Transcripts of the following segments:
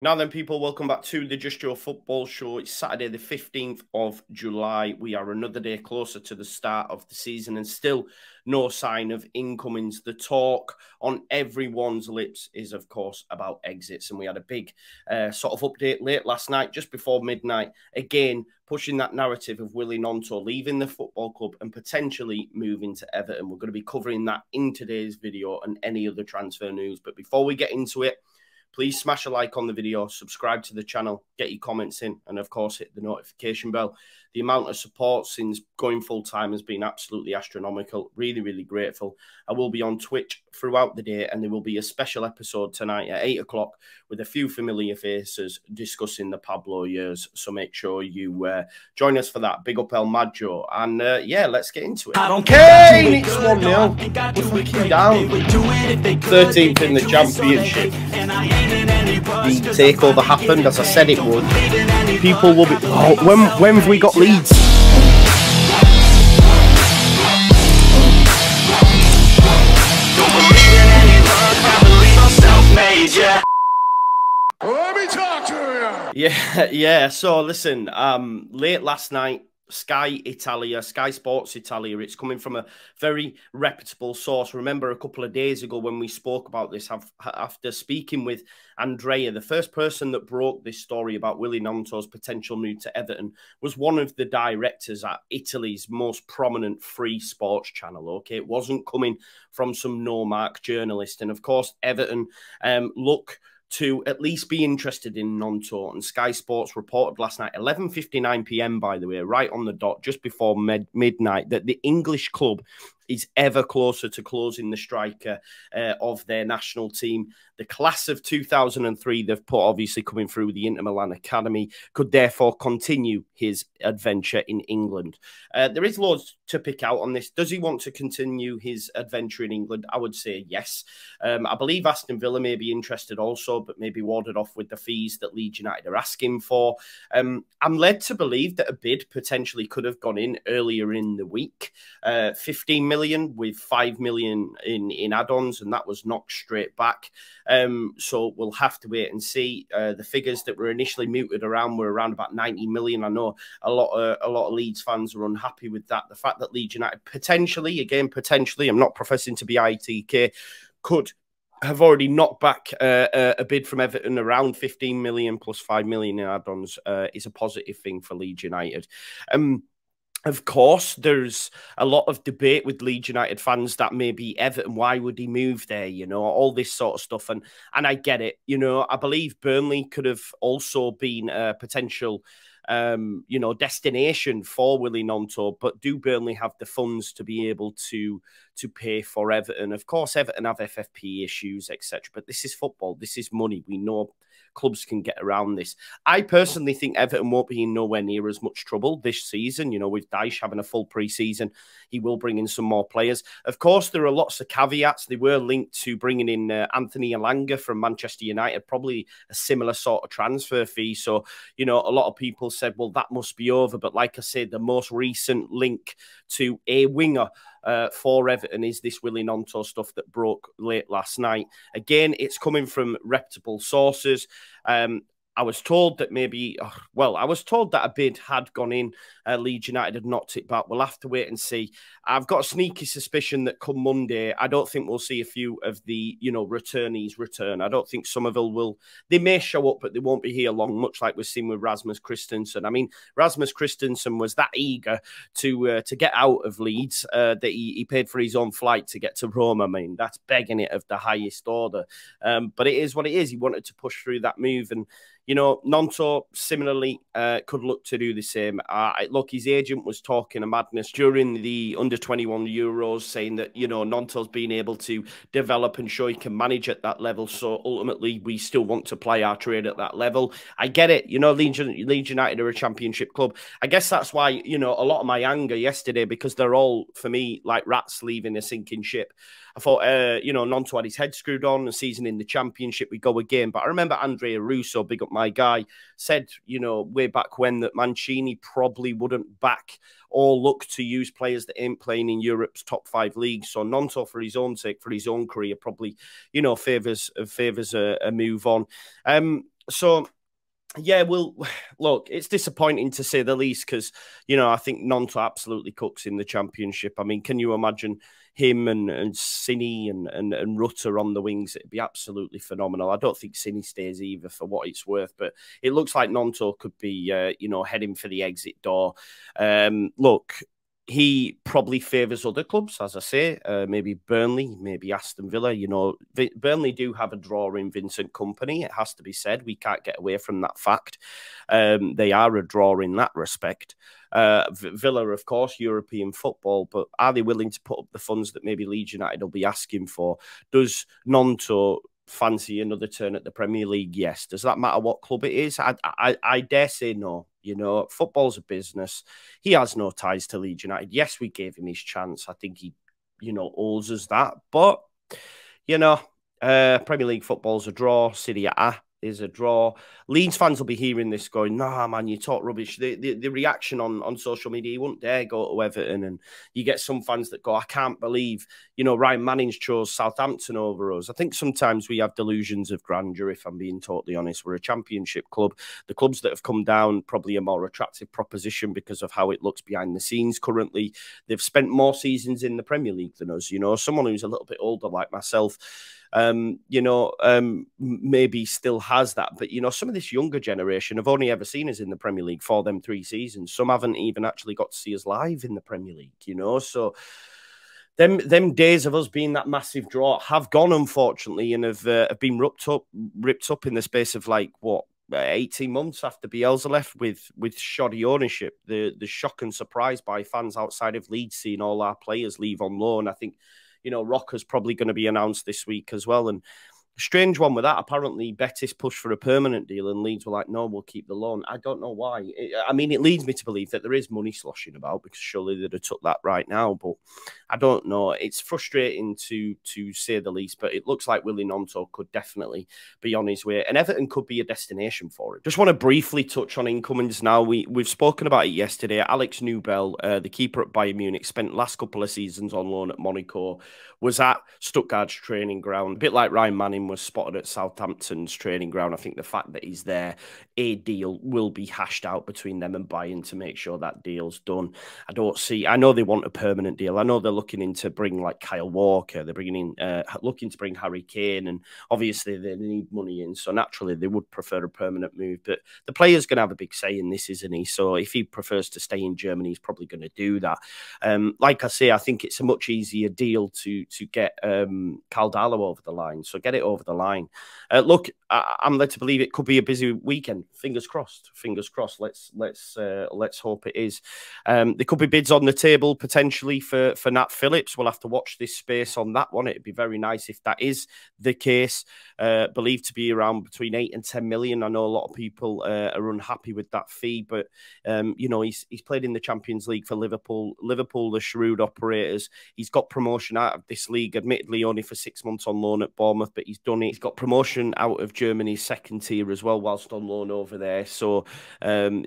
Now then, people, welcome back to the Just Joe Football Show. It's Saturday, the 15th of July. We are another day closer to the start of the season and still no sign of incomings. The talk on everyone's lips is, of course, about exits. And we had a big sort of update late last night, just before midnight, again, pushing that narrative of Willie Gnonto leaving the football club and potentially moving to Everton. We're going to be covering that in today's video and any other transfer news. But before we get into it, please smash a like on the video, subscribe to the channel, get your comments in, and of course, hit the notification bell. The amount of support since going full-time has been absolutely astronomical. Really, really grateful. I will be on Twitch throughout the day, and there will be a special episode tonight at 8 o'clock with a few familiar faces discussing the Pablo years. So make sure you join us for that. Big up El Maggio. And yeah, let's get into it. I don't Kane, it's 1-0. We're fucking down. 13th in the championship. The takeover happened, as I said it would. People will be... Oh, when have we got Leeds? Let me talk to you. Yeah. So listen, late last night, Sky Sports Italia, it's coming from a very reputable source. Remember a couple of days ago when we spoke about this, after speaking with Andrea, the first person that broke this story about Willie Gnonto's potential move to Everton was one of the directors at Italy's most prominent free sports channel, okay? It wasn't coming from some no-mark journalist. And of course, Everton look to at least be interested in Gnonto. And Sky Sports reported last night, 11:59 p.m, by the way, right on the dot, just before midnight, that the English club is ever closer to closing the striker of their national team. The class of 2003 they've put, obviously coming through the Inter Milan Academy, could therefore continue his adventure in England. There is loads to pick out on this. Does he want to continue his adventure in England? I would say yes. I believe Aston Villa may be interested also, but maybe warded off with the fees that Leeds United are asking for. I'm led to believe that a bid potentially could have gone in earlier in the week. 15 million with 5 million in add-ons, and that was knocked straight back. So we'll have to wait and see. The figures that were initially mooted around were around about 90 million. I know a lot of Leeds fans are unhappy with that. The fact that Leeds United potentially, I'm not professing to be ITK, could have already knocked back a bid from Everton around 15 million plus 5 million in add-ons is a positive thing for Leeds United. Of course, there's a lot of debate with Leeds United fans that maybe Everton, why would he move there? You know, all this sort of stuff. And I get it. You know, I believe Burnley could have also been a potential, you know, destination for Willie Gnonto. But do Burnley have the funds to be able to pay for Everton? Of course, Everton have FFP issues, etc. But this is football. This is money. We know clubs can get around this. I personally think Everton won't be in nowhere near as much trouble this season. You know, with Dyche having a full pre-season, he will bring in some more players. Of course, there are lots of caveats. They were linked to bringing in Anthony Elanga from Manchester United, probably a similar sort of transfer fee. So, you know, a lot of people said, well, that must be over. But like I said, the most recent link to a winger for Everton is this Willie Gnonto stuff that broke late last night. Again, it's coming from reputable sources. I was told that I was told that a bid had gone in. Leeds United had knocked it back. We'll have to wait and see. I've got a sneaky suspicion that come Monday, I don't think we'll see a few of the, you know, returnees return. I don't think Somerville will. They may show up, but they won't be here long, much like we've seen with Rasmus Christensen. I mean, Rasmus Christensen was that eager to get out of Leeds that he paid for his own flight to get to Rome. I mean, that's begging it of the highest order. But it is what it is. He wanted to push through that move, and you know, Gnonto similarly could look to do the same. Look, his agent was talking a madness during the under-21 Euros, saying that, you know, Gnonto's been able to develop and show he can manage at that level. So ultimately, we still want to play our trade at that level. I get it. You know, Leeds United are a championship club. I guess that's why, you know, a lot of my anger yesterday, because they're all, for me, like rats leaving a sinking ship. I thought, you know, Gnonto had his head screwed on, a season in the championship, we go again. But I remember Andrea Russo, big up my guy, said, you know, way back when, that Mancini probably wouldn't back or look to use players that ain't playing in Europe's top 5 leagues. So Gnonto, for his own sake, for his own career, probably, you know, favours a move on. So, yeah, well, look, it's disappointing to say the least because, you know, I think Gnonto absolutely cooks in the Championship. I mean, can you imagine him and Cini and Rutter on the wings? It'd be absolutely phenomenal. I don't think Cini stays either for what it's worth, but it looks like Gnonto could be, you know, heading for the exit door. Look, he probably favours other clubs, as I say, maybe Burnley, maybe Aston Villa. You know, Burnley do have a draw in Vincent Kompany. It has to be said. We can't get away from that fact. They are a draw in that respect. Villa, of course, European football, but are they willing to put up the funds that maybe Leeds United will be asking for? Does Gnonto fancy another turn at the Premier League? Yes. Does that matter what club it is? I dare say no. You know, football's a business. He has no ties to Leeds United. Yes, we gave him his chance. I think he, you know, owes us that. But, you know, Premier League football's a draw. Serie A is a draw. Leeds fans will be hearing this going, nah, man, you talk rubbish. The reaction on social media, you wouldn't dare go to Everton. And you get some fans that go, I can't believe, you know, Ryan Manning's chose Southampton over us. I think sometimes we have delusions of grandeur, if I'm being totally honest. We're a Championship club. The clubs that have come down probably a more attractive proposition because of how it looks behind the scenes currently. They've spent more seasons in the Premier League than us, you know. Someone who's a little bit older like myself, you know, maybe still has that. But, you know, some of this younger generation have only ever seen us in the Premier League for them 3 seasons. Some haven't even actually got to see us live in the Premier League, you know. So them days of us being that massive draw have gone, unfortunately, and have been ripped up in the space of, like, what, 18 months after Bielsa left with shoddy ownership. The shock and surprise by fans outside of Leeds seeing all our players leave on loan. I think, you know, Rocker's probably going to be announced this week as well. And strange one with that. Apparently, Betis pushed for a permanent deal and Leeds were like, no, we'll keep the loan. I don't know why. I mean, it leads me to believe that there is money sloshing about because surely they'd have took that right now. But I don't know. It's frustrating to say the least, but it looks like Willie Gnonto could definitely be on his way. And Everton could be a destination for it. Just want to briefly touch on incomings now. We've spoken about it yesterday. Alex Newbell, the keeper at Bayern Munich, spent last couple of seasons on loan at Monaco, was at Stuttgart's training ground, a bit like Ryan Manning was spotted at Southampton's training ground. I think the fact that he's there, a deal will be hashed out between them and Bayern to make sure that deal's done. I know they want a permanent deal. I know they're looking into bring like Kyle Walker. They're bringing in, looking to bring Harry Kane, and obviously they need money in. So naturally they would prefer a permanent move. But the player's going to have a big say in this, isn't he? So if he prefers to stay in Germany, he's probably going to do that. Like I say, I think it's a much easier deal to get Caldalo over the line. So get it over the line. Look, I'm led to believe it could be a busy weekend. Fingers crossed. Fingers crossed. Let's hope it is. There could be bids on the table potentially for Nat Phillips. We'll have to watch this space on that one. It'd be very nice if that is the case. Believed to be around between 8 and 10 million. I know a lot of people are unhappy with that fee, but you know, he's played in the Champions League for Liverpool. Liverpool, the shrewd operators. He's got promotion out of this league, admittedly only for 6 months on loan at Bournemouth, but he's done it. He's got promotion out of Germany's second tier as well, whilst on loan over there. So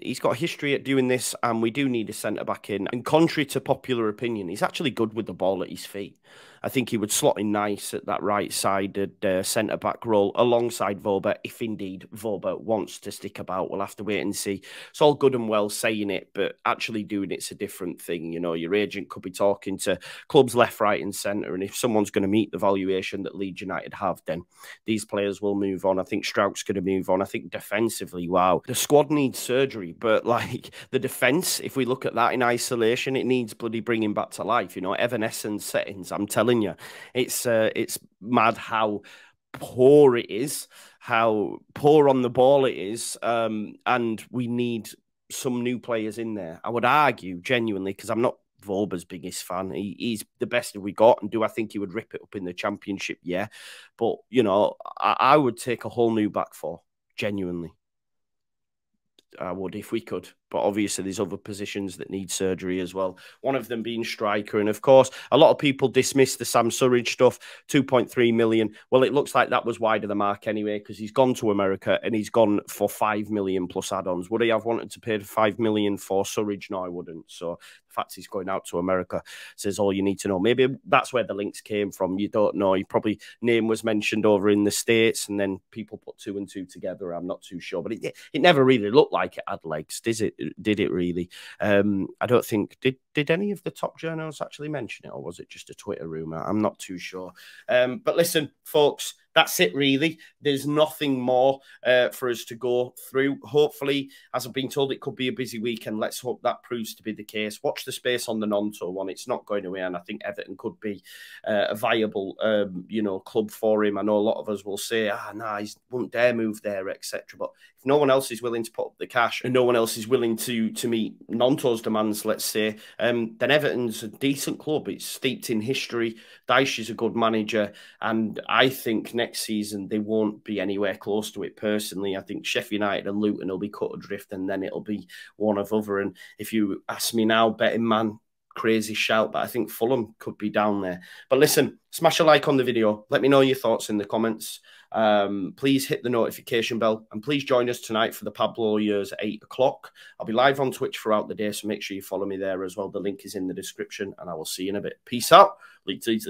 he's got a history at doing this, and we do need a centre-back in. And contrary to popular opinion, he's actually good with the ball at his feet. I think he would slot in nice at that right-sided centre-back role alongside Voba, if indeed Voba wants to stick about. We'll have to wait and see. It's all good and well saying it, but actually doing it's a different thing. You know, your agent could be talking to clubs left, right and centre, and if someone's going to meet the valuation that Leeds United have, then these players will move on. I think Strout's going to move on. I think defensively, wow, the squad needs surgery, but like the defence, if we look at that in isolation, it needs bloody bringing back to life. You know, Evanescence settings, I'm telling you, it's mad how poor it is, how poor on the ball it is, and we need some new players in there. I would argue genuinely, because I'm not Voba's biggest fan. He's the best that we got, and do I think he would rip it up in the Championship? Yeah, but you know, I would take a whole new back four. Genuinely, I would if we could. But obviously, there's other positions that need surgery as well. One of them being striker. And of course, a lot of people dismiss the Sam Surridge stuff, 2.3 million. Well, it looks like that was wide of the mark anyway, because he's gone to America and he's gone for 5 million plus add-ons. Would he have wanted to pay 5 million for Surridge? No, I wouldn't. So the fact he's going out to America says all you need to know. Maybe that's where the links came from. You don't know. He probably name was mentioned over in the States, and then people put 2 and 2 together. I'm not too sure, but it never really looked like it had legs, did it really? I don't think did any of the top journals actually mention it, or was it just a Twitter rumor? I'm not too sure. But listen, folks, that's it really. There's nothing more for us to go through. Hopefully, as I've been told, it could be a busy weekend. Let's hope that proves to be the case. Watch the space on the Gnonto one. It's not going away, and I think Everton could be a viable, club for him. I know a lot of us will say, nah, he won't dare move there, etc. But if no one else is willing to put up the cash and no one else is willing to meet Gnonto's demands, let's say, then Everton's a decent club. It's steeped in history. Dyche is a good manager, and I think next season they won't be anywhere close to it personally. I think Sheffield United and Luton will be cut adrift, and then it'll be one of other. And if you ask me now, betting man, crazy shout, but I think Fulham could be down there. But listen, smash a like on the video. Let me know your thoughts in the comments. Please hit the notification bell, and please join us tonight for the Pablo years at 8 o'clock. I'll be live on Twitch throughout the day, so make sure you follow me there as well. The link is in the description, and I will see you in a bit. Peace out. Leeds.